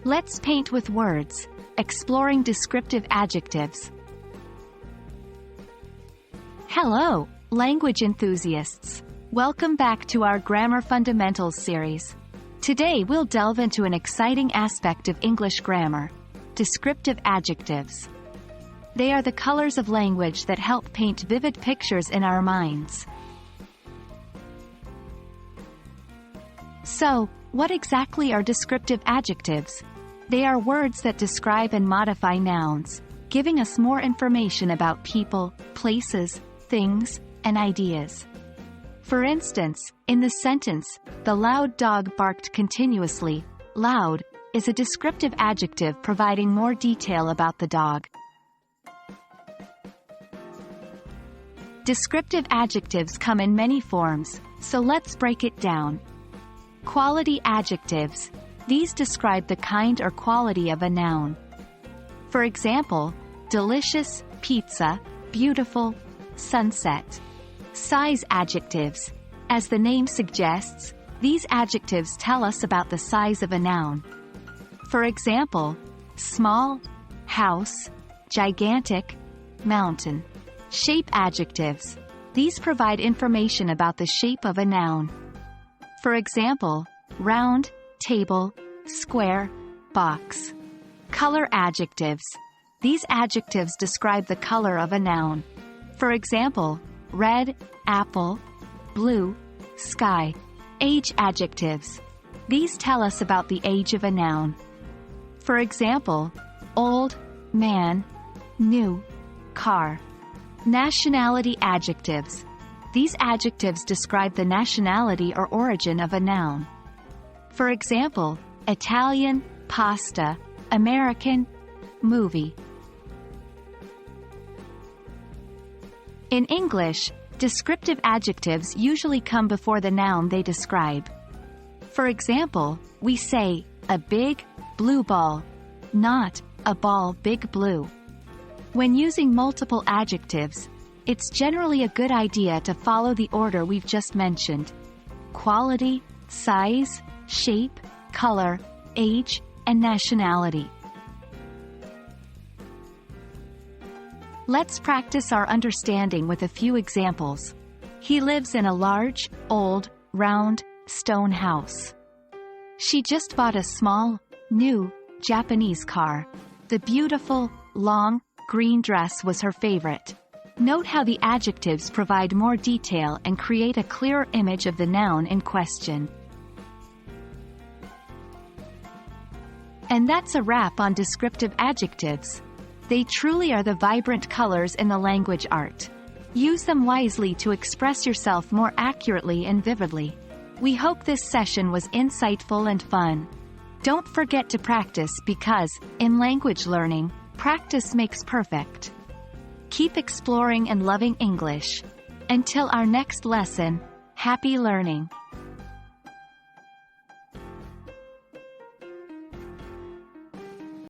Let's paint with words, exploring descriptive adjectives. Hello, language enthusiasts. Welcome back to our Grammar Fundamentals series. Today we'll delve into an exciting aspect of English grammar, descriptive adjectives. They are the colors of language that help paint vivid pictures in our minds. So, what exactly are descriptive adjectives? They are words that describe and modify nouns, giving us more information about people, places, things, and ideas. For instance, in the sentence, "The loud dog barked continuously," loud is a descriptive adjective providing more detail about the dog. Descriptive adjectives come in many forms, so let's break it down. Quality adjectives. These describe the kind or quality of a noun. For example, delicious, pizza, beautiful, sunset. Size adjectives. As the name suggests, these adjectives tell us about the size of a noun. For example, small, house, gigantic, mountain. Shape adjectives. These provide information about the shape of a noun. For example, round, table, square, box. Color adjectives. These adjectives describe the color of a noun. For example, red, apple, blue, sky. Age adjectives. These tell us about the age of a noun. For example, old, man, new, car. Nationality adjectives. These adjectives describe the nationality or origin of a noun. For example, Italian, pasta, American, movie. In English, descriptive adjectives usually come before the noun they describe. For example, we say, a big, blue ball, not, a ball big blue. When using multiple adjectives, it's generally a good idea to follow the order we've just mentioned: quality, size, shape, color, age, and nationality. Let's practice our understanding with a few examples. He lives in a large, old, round, stone house. She just bought a small, new, Japanese car. The beautiful, long, green dress was her favorite. Note how the adjectives provide more detail and create a clearer image of the noun in question. And that's a wrap on descriptive adjectives. They truly are the vibrant colors in the language art. Use them wisely to express yourself more accurately and vividly. We hope this session was insightful and fun. Don't forget to practice because, in language learning, practice makes perfect. Keep exploring and loving English. Until our next lesson, happy learning!